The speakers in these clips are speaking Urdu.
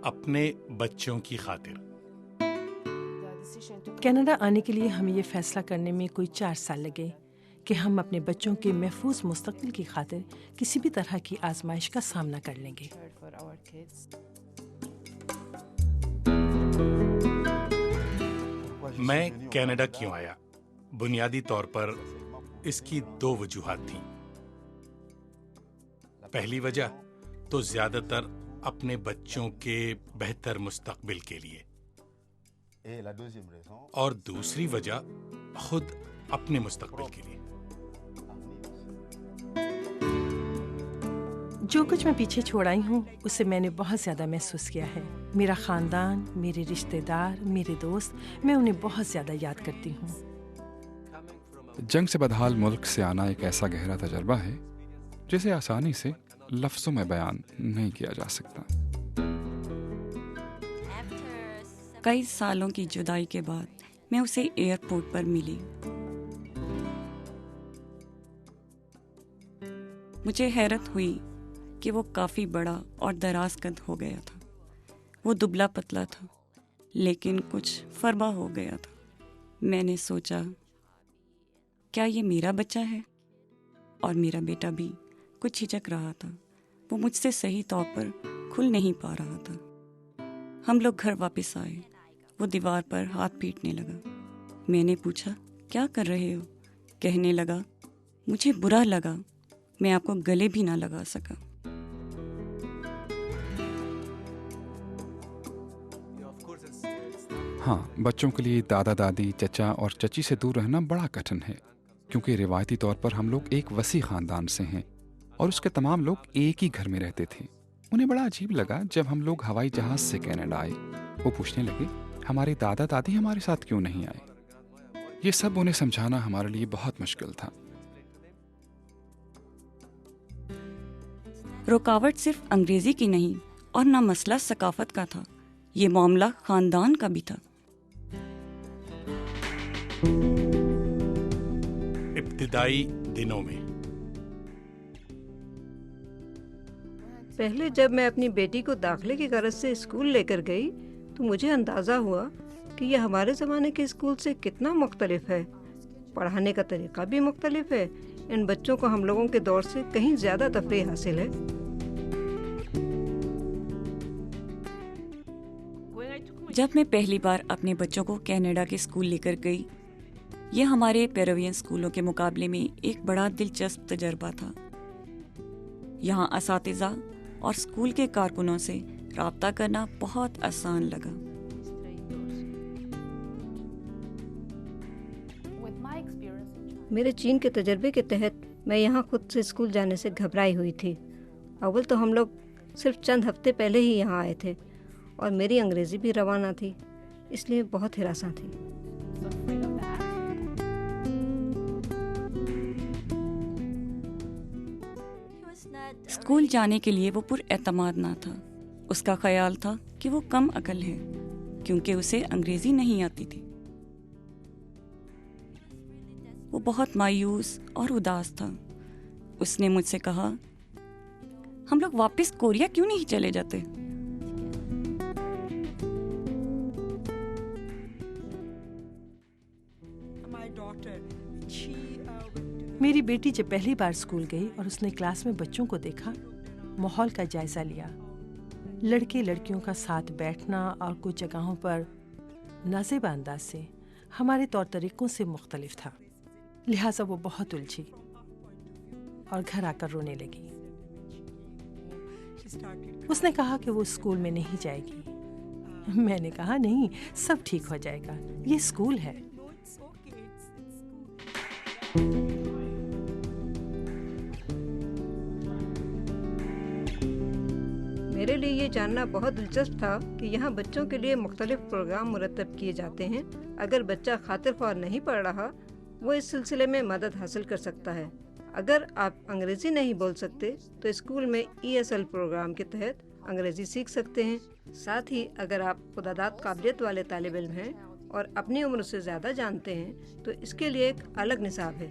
اپنے بچوں کی خاطر۔ کینیڈا آنے کے لیے ہمیں یہ فیصلہ کرنے میں کوئی 4 سال لگے کہ ہم اپنے بچوں کے محفوظ مستقبل کی خاطر کسی بھی طرح کی آزمائش کا سامنا کر لیں گے۔ میں کینیڈا کیوں آیا؟ بنیادی طور پر اس کی 2 وجوہات تھیں۔ پہلی وجہ تو زیادہ تر اپنے بچوں کے بہتر مستقبل کے لیے، اور دوسری وجہ خود اپنے مستقبل کے لیے۔ جو کچھ میں پیچھے چھوڑ آئی ہوں اسے میں نے بہت زیادہ محسوس کیا ہے۔ میرا خاندان، میرے رشتہ دار، میرے دوست، میں انہیں بہت زیادہ یاد کرتی ہوں۔ جنگ سے بدحال ملک سے آنا ایک ایسا گہرا تجربہ ہے جسے آسانی سے لفظوں میں بیان نہیں کیا جا سکتا۔ کئی سالوں کی جدائی کے بعد میں اسے ایئرپورٹ پر ملی۔ مجھے حیرت ہوئی کہ وہ کافی بڑا اور دراز قد ہو گیا تھا۔ وہ دبلا پتلا تھا لیکن کچھ فربا ہو گیا تھا۔ میں نے سوچا کیا یہ میرا بچہ ہے؟ اور میرا بیٹا بھی کچھ ہچک رہا تھا۔ وہ مجھ سے صحیح طور پر کھل نہیں پا رہا تھا۔ ہم لوگ گھر واپس آئے۔ وہ دیوار پر ہاتھ پیٹنے لگا۔ میں نے پوچھا کیا کر رہے ہو؟ کہنے لگا مجھے برا لگا، میں آپ کو گلے بھی نہ لگا سکا۔ ہاں، بچوں کے لیے دادا دادی، چچا اور چچی سے دور رہنا بڑا کٹھن ہے، کیونکہ روایتی طور پر ہم لوگ ایک وسیع خاندان سے ہیں اور اس کے تمام لوگ ایک ہی گھر میں رہتے تھے۔ انہیں بڑا عجیب لگا جب ہم لوگ ہوائی جہاز سے کینیڈا آئے۔ وہ پوچھنے لگے ہمارے دادا دادی ہمارے ساتھ کیوں نہیں آئے؟ یہ سب انہیں سمجھانا ہمارے لیے بہت مشکل تھا۔ رکاوٹ صرف انگریزی کی نہیں اور نہ مسئلہ ثقافت کا تھا، یہ معاملہ خاندان کا بھی تھا۔ ابتدائی دنوں میں پہلے جب میں اپنی بیٹی کو داخلے کی غرض سے اسکول لے کر گئی تو مجھے اندازہ ہوا کہ یہ ہمارے زمانے کے اسکول سے کتنا مختلف ہے۔ پڑھانے کا طریقہ بھی مختلف ہے۔ ان بچوں کو ہم لوگوں کے دور سے کہیں زیادہ تفریح حاصل ہے۔ جب میں پہلی بار اپنے بچوں کو کینیڈا کے اسکول لے کر گئی، یہ ہمارے پیروین اسکولوں کے مقابلے میں ایک بڑا دلچسپ تجربہ تھا۔ یہاں اساتذہ اور اسکول کے کارکنوں سے رابطہ کرنا بہت آسان لگا۔ میرے چین کے تجربے کے تحت میں یہاں خود سے اسکول جانے سے گھبرائی ہوئی تھی۔ اول تو ہم لوگ صرف چند ہفتے پہلے ہی یہاں آئے تھے اور میری انگریزی بھی رواں نہ تھی، اس لیے بہت ہراساں تھی۔ اسکول جانے کے لیے وہ پر اعتماد نہ تھا۔ اس کا خیال تھا کہ وہ کم عقل ہے کیونکہ اسے انگریزی نہیں آتی تھی۔ وہ بہت مایوس اور اداس تھا۔ اس نے مجھ سے کہا ہم لوگ واپس کوریا کیوں نہیں چلے جاتے؟ میری بیٹی جب پہلی بار اسکول گئی اور اس نے کلاس میں بچوں کو دیکھا، ماحول کا جائزہ لیا، لڑکے لڑکیوں کا ساتھ بیٹھنا اور کچھ جگہوں پر نازیبا انداز سے ہمارے طور طریقوں سے مختلف تھا، لہٰذا وہ بہت الجھی اور گھر آ کر رونے لگی۔ اس نے کہا کہ وہ اسکول میں نہیں جائے گی۔ میں نے کہا نہیں، سب ٹھیک ہو جائے گا، یہ اسکول ہے۔ میرے لیے یہ جاننا بہت دلچسپ تھا کہ یہاں بچوں کے لیے مختلف پروگرام مرتب کیے جاتے ہیں۔ اگر بچہ خاطر خواہ نہیں پڑھ رہا، وہ اس سلسلے میں مدد حاصل کر سکتا ہے۔ اگر آپ انگریزی نہیں بول سکتے تو اسکول میں ESL پروگرام کے تحت انگریزی سیکھ سکتے ہیں۔ ساتھ ہی اگر آپ خودداد قابلیت والے طالب علم ہیں اور اپنی عمر سے زیادہ جانتے ہیں تو اس کے لیے ایک الگ نصاب ہے۔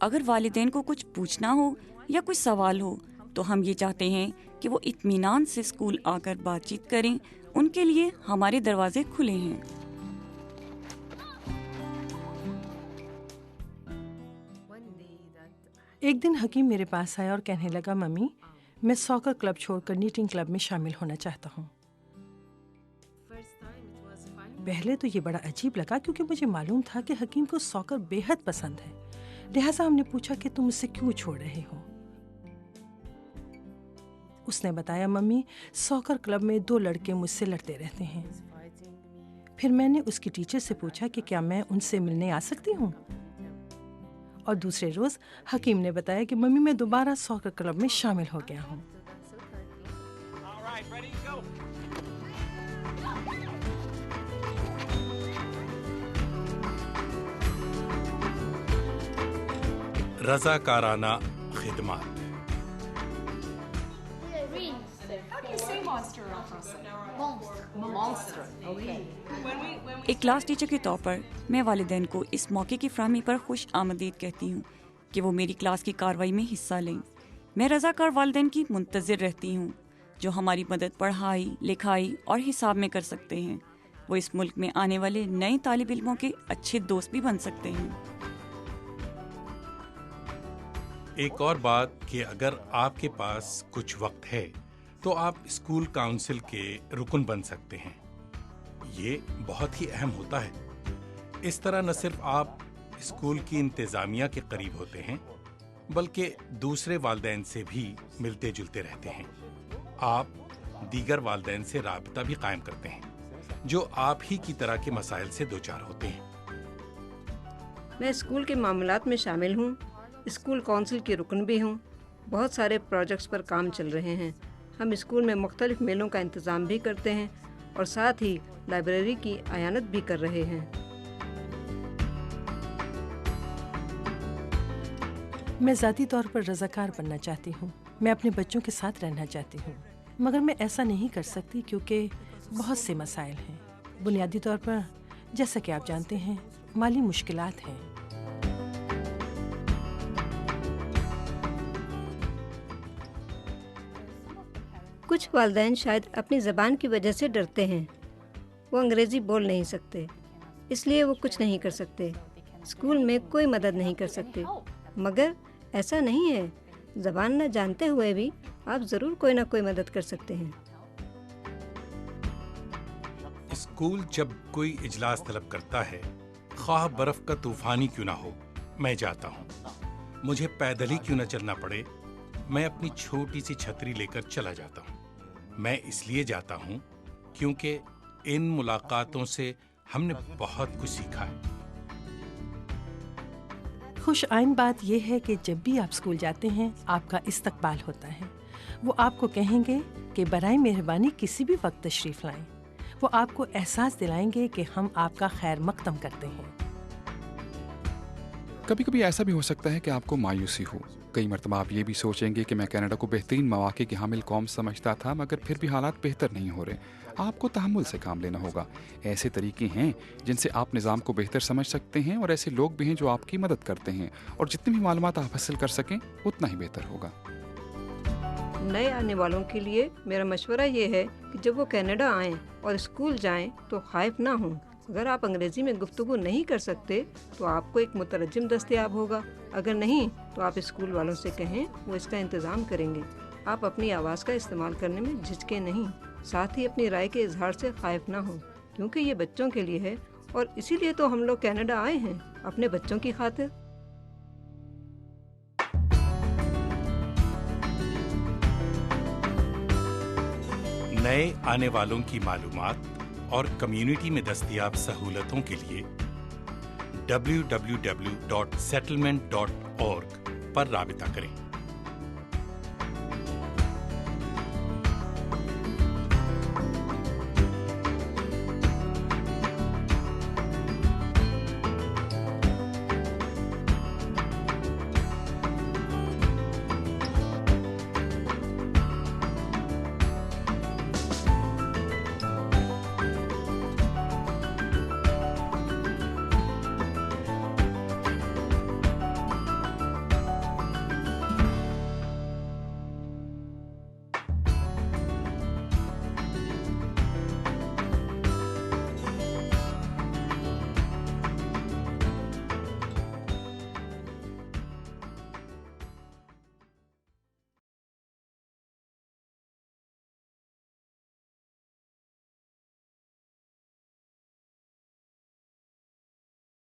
اگر والدین کو کچھ پوچھنا ہو یا کوئی سوال ہو تو ہم یہ چاہتے ہیں کہ وہ اطمینان سے اسکول آ کر بات چیت کریں. ان کے لیے ہمارے دروازے کھلے ہیں. ایک دن حکیم میرے پاس آیا اور کہنے لگا ممی میں ساکر کلب چھوڑ کر نیٹنگ کلب میں شامل ہونا چاہتا ہوں. پہلے تو یہ بڑا عجیب لگا کیونکہ مجھے معلوم تھا کہ حکیم کو ساکر بے حد پسند ہے. لہٰذا ہم نے پوچھا کہ تم اسے کیوں چھوڑ رہے ہو. اس نے بتایا ممی ساکر کلب میں 2 لڑکے مجھ سے لڑتے رہتے ہیں. پھر میں نے اس کی ٹیچر سے پوچھا کہ کیا میں ان سے ملنے آ سکتی ہوں. اور دوسرے روز حکیم نے بتایا کہ ممی میں دوبارہ ساکر کلب میں شامل ہو گیا ہوں. رضاکارانہ خدمات. ایک کلاس ٹیچر کے طور پر میں والدین کو اس موقع کی فراہمی پر خوش آمدید کہتی ہوں کہ وہ میری کلاس کی کارروائی میں حصہ لیں. میں رضاکار والدین کی منتظر رہتی ہوں جو ہماری مدد پڑھائی، لکھائی اور حساب میں کر سکتے ہیں. وہ اس ملک میں آنے والے نئے طالب علموں کے اچھے دوست بھی بن سکتے ہیں. ایک اور بات کہ اگر آپ کے پاس کچھ وقت ہے تو آپ اسکول کاؤنسل کے رکن بن سکتے ہیں. یہ بہت ہی اہم ہوتا ہے. اس طرح نہ صرف آپ اسکول کی انتظامیہ کے قریب ہوتے ہیں بلکہ دوسرے والدین سے بھی ملتے جلتے رہتے ہیں. آپ دیگر والدین سے رابطہ بھی قائم کرتے ہیں جو آپ ہی کی طرح کے مسائل سے دوچار ہوتے ہیں. میں اسکول کے معاملات میں شامل ہوں، اسکول کونسل کی رکن بھی ہوں. بہت سارے پروجیکٹس پر کام چل رہے ہیں. ہم اسکول میں مختلف میلوں کا انتظام بھی کرتے ہیں اور ساتھ ہی لائبریری کی اعانت بھی کر رہے ہیں. میں ذاتی طور پر رضاکار بننا چاہتی ہوں. میں اپنے بچوں کے ساتھ رہنا چاہتی ہوں مگر میں ایسا نہیں کر سکتی کیونکہ بہت سے مسائل ہیں. بنیادی طور پر جیسا کہ آپ جانتے ہیں مالی مشکلات ہیں. کچھ والدین شاید اپنی زبان کی وجہ سے ڈرتے ہیں. وہ انگریزی بول نہیں سکتے اس لیے وہ کچھ نہیں کر سکتے. اسکول میں کوئی مدد نہیں کر سکتے. مگر ایسا نہیں ہے. زبان نہ جانتے ہوئے بھی آپ ضرور کوئی نہ کوئی مدد کر سکتے ہیں. اسکول جب کوئی اجلاس طلب کرتا ہے خواہ برف کا طوفانی کیوں نہ ہو میں جاتا ہوں. مجھے پیدل ہی کیوں نہ چلنا پڑے میں اپنی چھوٹی سی چھتری لے کر چلا جاتا ہوں. میں اس لیے جاتا ہوں کیونکہ ان ملاقاتوں سے ہم نے بہت کچھ سیکھا ہے. خوش آئند بات یہ ہے کہ جب بھی آپ اسکول جاتے ہیں آپ کا استقبال ہوتا ہے. وہ آپ کو کہیں گے کہ برائے مہربانی کسی بھی وقت تشریف لائیں. وہ آپ کو احساس دلائیں گے کہ ہم آپ کا خیر مقدم کرتے ہیں. کبھی کبھی ایسا بھی ہو سکتا ہے کہ آپ کو مایوسی ہو. کئی مرتبہ آپ یہ بھی سوچیں گے کہ میں کینیڈا کو بہترین مواقع کی حامل قوم سمجھتا تھا مگر پھر بھی حالات بہتر نہیں ہو رہے. آپ کو تحمل سے کام لینا ہوگا. ایسے طریقے ہیں جن سے آپ نظام کو بہتر سمجھ سکتے ہیں اور ایسے لوگ بھی ہیں جو آپ کی مدد کرتے ہیں اور جتنی بھی معلومات آپ حاصل کر سکیں اتنا ہی بہتر ہوگا. نئے آنے والوں کے لیے میرا مشورہ یہ ہے کہ جب وہ کینیڈا آئیں اور اسکول جائیں تو خائف نہ ہوں. اگر آپ انگریزی میں گفتگو نہیں کر سکتے تو آپ کو ایک مترجم دستیاب ہوگا. اگر نہیں تو آپ اسکول والوں سے کہیں وہ اس کا انتظام کریں گے. آپ اپنی آواز کا استعمال کرنے میں جھجکیں نہیں. ساتھ ہی اپنی رائے کے اظہار سے خائف نہ ہوں کیونکہ یہ بچوں کے لیے ہے اور اسی لیے تو ہم لوگ کینیڈا آئے ہیں اپنے بچوں کی خاطر. نئے آنے والوں کی معلومات اور کمیونٹی میں دستیاب سہولتوں کے لیے www.settlement.org پر رابطہ کریں.